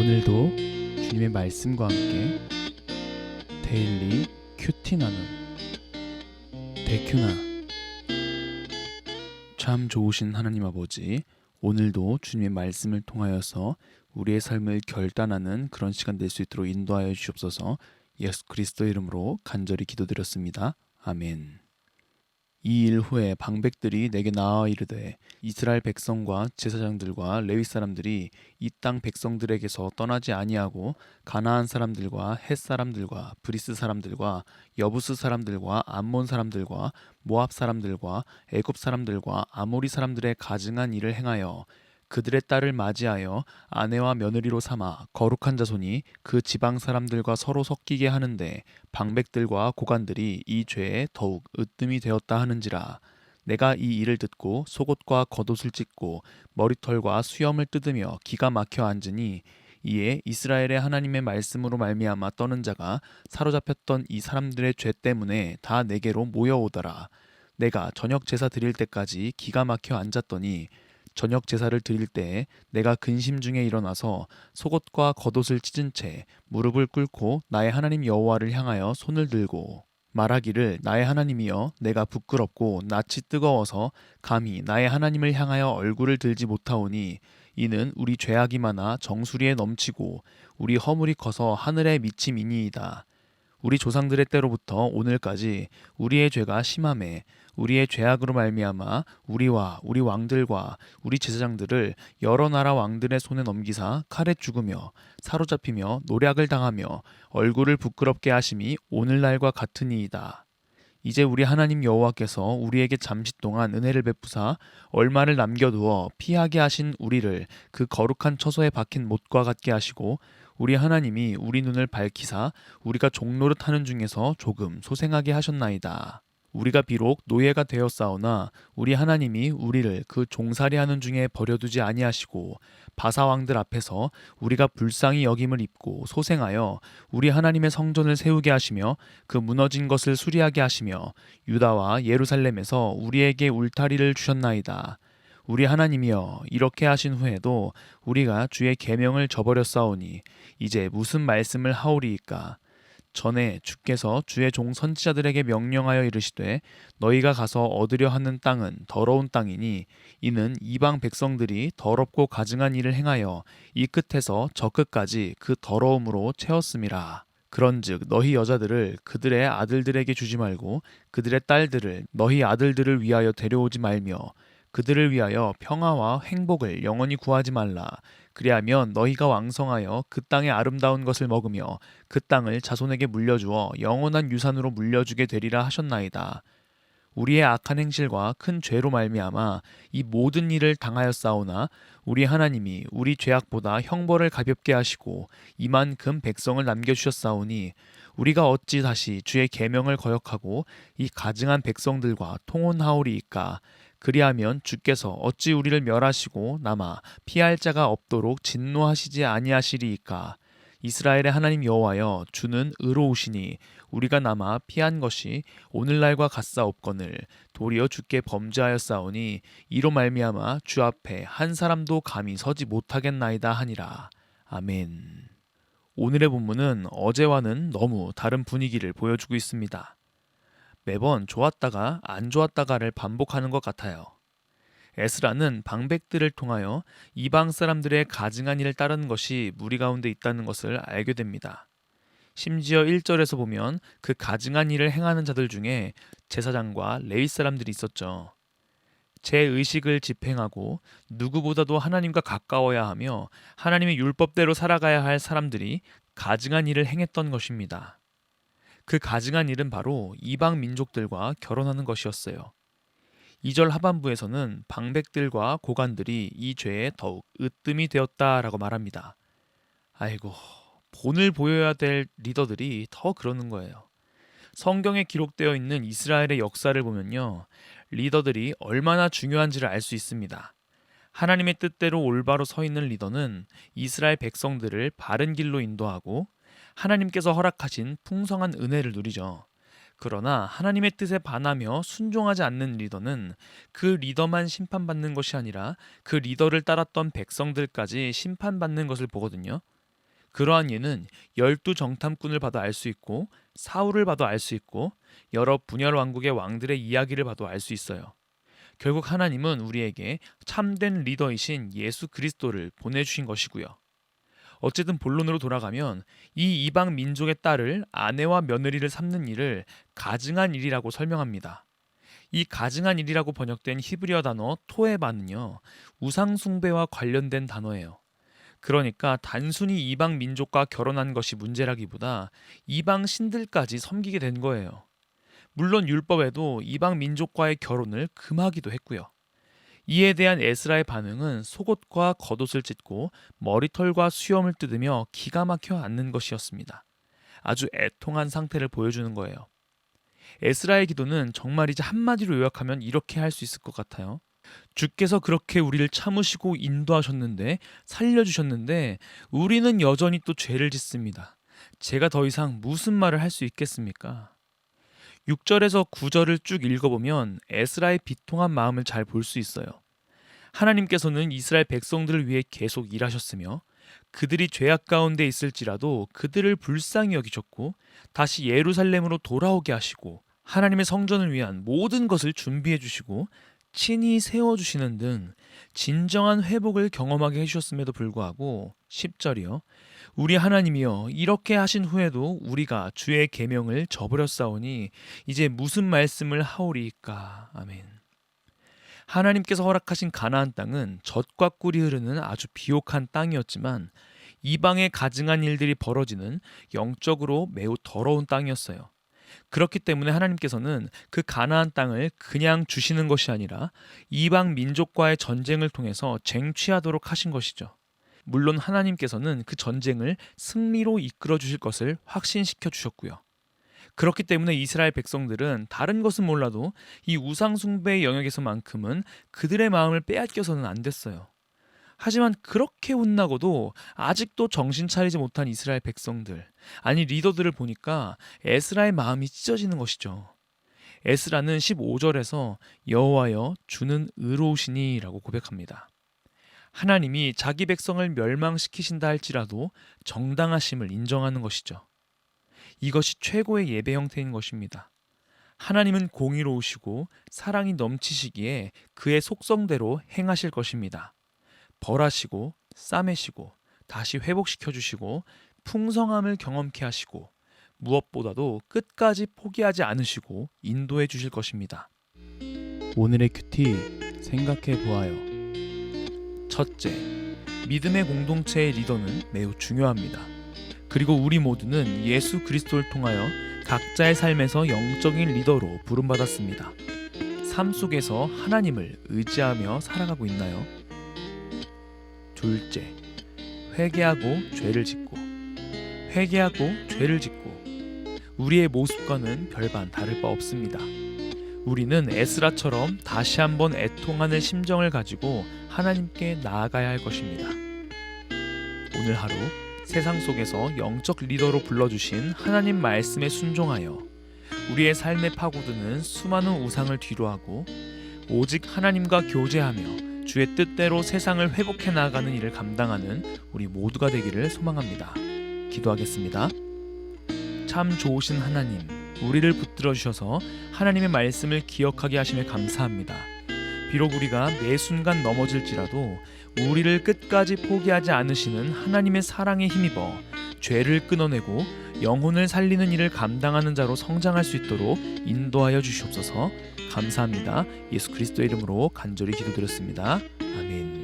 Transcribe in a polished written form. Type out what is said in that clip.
오늘도 주님의 말씀과 함께 데일리 큐티 나눔 데큐나. 참 좋으신 하나님 아버지, 오늘도 주님의 말씀을 통하여서 우리의 삶을 결단하는 그런 시간 될 수 있도록 인도하여 주옵소서. 예수 그리스도 이름으로 간절히 기도드렸습니다. 아멘. 이 일 후에 방백들이 내게 나와 이르되, 이스라엘 백성과 제사장들과 레위 사람들이 이 땅 백성들에게서 떠나지 아니하고 가나안 사람들과 헷 사람들과 브리스 사람들과 여부스 사람들과 암몬 사람들과 모압 사람들과 애굽 사람들과 아모리 사람들의 가증한 일을 행하여 그들의 딸을 맞이하여 아내와 며느리로 삼아 거룩한 자손이 그 지방 사람들과 서로 섞이게 하는데, 방백들과 고관들이 이 죄에 더욱 으뜸이 되었다 하는지라. 내가 이 일을 듣고 속옷과 겉옷을 찢고 머리털과 수염을 뜯으며 기가 막혀 앉으니, 이에 이스라엘의 하나님의 말씀으로 말미암아 떠는 자가 사로잡혔던 이 사람들의 죄 때문에 다 내게로 모여오더라. 내가 저녁 제사 드릴 때까지 기가 막혀 앉았더니, 저녁 제사를 드릴 때에 내가 근심 중에 일어나서 속옷과 겉옷을 찢은 채 무릎을 꿇고 나의 하나님 여호와를 향하여 손을 들고 말하기를, 나의 하나님이여, 내가 부끄럽고 낯이 뜨거워서 감히 나의 하나님을 향하여 얼굴을 들지 못하오니, 이는 우리 죄악이 많아 정수리에 넘치고 우리 허물이 커서 하늘에 미침이니이다. 우리 조상들의 때로부터 오늘까지 우리의 죄가 심하매 우리의 죄악으로 말미암아 우리와 우리 왕들과 우리 제사장들을 여러 나라 왕들의 손에 넘기사 칼에 죽으며 사로잡히며 노략을 당하며 얼굴을 부끄럽게 하심이 오늘날과 같으니이다. 이제 우리 하나님 여호와께서 우리에게 잠시 동안 은혜를 베푸사 얼마를 남겨두어 피하게 하신 우리를 그 거룩한 처소에 박힌 못과 같게 하시고, 우리 하나님이 우리 눈을 밝히사 우리가 종노릇 하는 중에서 조금 소생하게 하셨나이다. 우리가 비록 노예가 되었사오나 우리 하나님이 우리를 그 종살이 하는 중에 버려두지 아니하시고, 바사왕들 앞에서 우리가 불쌍히 여김을 입고 소생하여 우리 하나님의 성전을 세우게 하시며 그 무너진 것을 수리하게 하시며 유다와 예루살렘에서 우리에게 울타리를 주셨나이다. 우리 하나님이여, 이렇게 하신 후에도 우리가 주의 계명을 저버렸사오니 이제 무슨 말씀을 하오리이까. 전에 주께서 주의 종 선지자들에게 명령하여 이르시되, 너희가 가서 얻으려 하는 땅은 더러운 땅이니, 이는 이방 백성들이 더럽고 가증한 일을 행하여 이 끝에서 저 끝까지 그 더러움으로 채웠음이라. 그런즉 너희 여자들을 그들의 아들들에게 주지 말고 그들의 딸들을 너희 아들들을 위하여 데려오지 말며 그들을 위하여 평화와 행복을 영원히 구하지 말라. 그리하면 너희가 왕성하여 그 땅의 아름다운 것을 먹으며 그 땅을 자손에게 물려주어 영원한 유산으로 물려주게 되리라 하셨나이다. 우리의 악한 행실과 큰 죄로 말미암아 이 모든 일을 당하였사오나, 우리 하나님이 우리 죄악보다 형벌을 가볍게 하시고 이만큼 백성을 남겨주셨사오니, 우리가 어찌 다시 주의 계명을 거역하고 이 가증한 백성들과 통혼하오리이까. 그리하면 주께서 어찌 우리를 멸하시고 남아 피할 자가 없도록 진노하시지 아니하시리이까. 이스라엘의 하나님 여호와여, 주는 의로우시니 우리가 남아 피한 것이 오늘날과 같사옵거늘 도리어 주께 범죄하였사오니, 이로 말미암아 주 앞에 한 사람도 감히 서지 못하겠나이다 하니라. 아멘. 오늘의 본문은 어제와는 너무 다른 분위기를 보여주고 있습니다. 매번 좋았다가 안 좋았다가를 반복하는 것 같아요. 에스라는 방백들을 통하여 이방 사람들의 가증한 일을 따르는 것이 무리 가운데 있다는 것을 알게 됩니다. 심지어 1절에서 보면 그 가증한 일을 행하는 자들 중에 제사장과 레위 사람들이 있었죠. 제 의식을 집행하고 누구보다도 하나님과 가까워야 하며 하나님의 율법대로 살아가야 할 사람들이 가증한 일을 행했던 것입니다. 그 가증한 일은 바로 이방 민족들과 결혼하는 것이었어요. 2절 하반부에서는 방백들과 고관들이 이 죄에 더욱 으뜸이 되었다라고 말합니다. 아이고, 본을 보여야 될 리더들이 더 그러는 거예요. 성경에 기록되어 있는 이스라엘의 역사를 보면요, 리더들이 얼마나 중요한지를 알 수 있습니다. 하나님의 뜻대로 올바로 서 있는 리더는 이스라엘 백성들을 바른 길로 인도하고 하나님께서 허락하신 풍성한 은혜를 누리죠. 그러나 하나님의 뜻에 반하며 순종하지 않는 리더는 그 리더만 심판받는 것이 아니라 그 리더를 따랐던 백성들까지 심판받는 것을 보거든요. 그러한 예는 12정탐꾼을 봐도 알 수 있고 사울을 봐도 알 수 있고 여러 분열 왕국의 왕들의 이야기를 봐도 알 수 있어요. 결국 하나님은 우리에게 참된 리더이신 예수 그리스도를 보내주신 것이고요. 어쨌든 본론으로 돌아가면 이 이방 민족의 딸을 아내와 며느리를 삼는 일을 가증한 일이라고 설명합니다. 이 가증한 일이라고 번역된 히브리어 단어 토에바는요, 우상 숭배와 관련된 단어예요. 그러니까 단순히 이방 민족과 결혼한 것이 문제라기보다 이방 신들까지 섬기게 된 거예요. 물론 율법에도 이방 민족과의 결혼을 금하기도 했고요. 이에 대한 에스라의 반응은 속옷과 겉옷을 찢고 머리털과 수염을 뜯으며 기가 막혀 앉는 것이었습니다. 아주 애통한 상태를 보여주는 거예요. 에스라의 기도는 정말이지 한마디로 요약하면 이렇게 할 수 있을 것 같아요. 주께서 그렇게 우리를 참으시고 인도하셨는데, 살려주셨는데 우리는 여전히 또 죄를 짓습니다. 제가 더 이상 무슨 말을 할 수 있겠습니까? 6절에서 9절을 쭉 읽어보면 에스라의 비통한 마음을 잘 볼 수 있어요. 하나님께서는 이스라엘 백성들을 위해 계속 일하셨으며 그들이 죄악 가운데 있을지라도 그들을 불쌍히 여기셨고 다시 예루살렘으로 돌아오게 하시고 하나님의 성전을 위한 모든 것을 준비해 주시고 친히 세워주시는 등 진정한 회복을 경험하게 해주셨음에도 불구하고 10절이요. 우리 하나님이여, 이렇게 하신 후에도 우리가 주의 계명을 저버렸사오니 이제 무슨 말씀을 하오리이까. 아멘. 하나님께서 허락하신 가나안 땅은 젖과 꿀이 흐르는 아주 비옥한 땅이었지만 이방에 가증한 일들이 벌어지는 영적으로 매우 더러운 땅이었어요. 그렇기 때문에 하나님께서는 그 가나안 땅을 그냥 주시는 것이 아니라 이방 민족과의 전쟁을 통해서 쟁취하도록 하신 것이죠. 물론 하나님께서는 그 전쟁을 승리로 이끌어 주실 것을 확신시켜 주셨고요. 그렇기 때문에 이스라엘 백성들은 다른 것은 몰라도 이 우상 숭배의 영역에서만큼은 그들의 마음을 빼앗겨서는 안 됐어요. 하지만 그렇게 혼나고도 아직도 정신 차리지 못한 이스라엘 백성들, 아니 리더들을 보니까 에스라의 마음이 찢어지는 것이죠. 에스라는 15절에서 여호와여, 주는 의로우시니 라고 고백합니다. 하나님이 자기 백성을 멸망시키신다 할지라도 정당하심을 인정하는 것이죠. 이것이 최고의 예배 형태인 것입니다. 하나님은 공의로우시고 사랑이 넘치시기에 그의 속성대로 행하실 것입니다. 벌하시고 싸매시고 다시 회복시켜 주시고 풍성함을 경험케 하시고 무엇보다도 끝까지 포기하지 않으시고 인도해 주실 것입니다. 오늘의 큐티 생각해 보아요. 첫째, 믿음의 공동체의 리더는 매우 중요합니다. 그리고 우리 모두는 예수 그리스도를 통하여 각자의 삶에서 영적인 리더로 부름받았습니다. 삶 속에서 하나님을 의지하며 살아가고 있나요? 둘째, 회개하고 죄를 짓고 우리의 모습과는 별반 다를 바 없습니다. 우리는 에스라처럼 다시 한번 애통하는 심정을 가지고 하나님께 나아가야 할 것입니다. 오늘 하루 세상 속에서 영적 리더로 불러주신 하나님 말씀에 순종하여 우리의 삶에 파고드는 수많은 우상을 뒤로하고 오직 하나님과 교제하며 주의 뜻대로 세상을 회복해 나가는 일을 감당하는 우리 모두가 되기를 소망합니다. 기도하겠습니다. 참 좋으신 하나님, 우리를 붙들어 주셔서 하나님의 말씀을 기억하게 하심에 감사합니다. 비록 우리가 매 순간 넘어질지라도 우리를 끝까지 포기하지 않으시는 하나님의 사랑에 힘입어 죄를 끊어내고 영혼을 살리는 일을 감당하는 자로 성장할 수 있도록 인도하여 주시옵소서. 감사합니다. 예수 그리스도의 이름으로 간절히 기도드렸습니다. 아멘.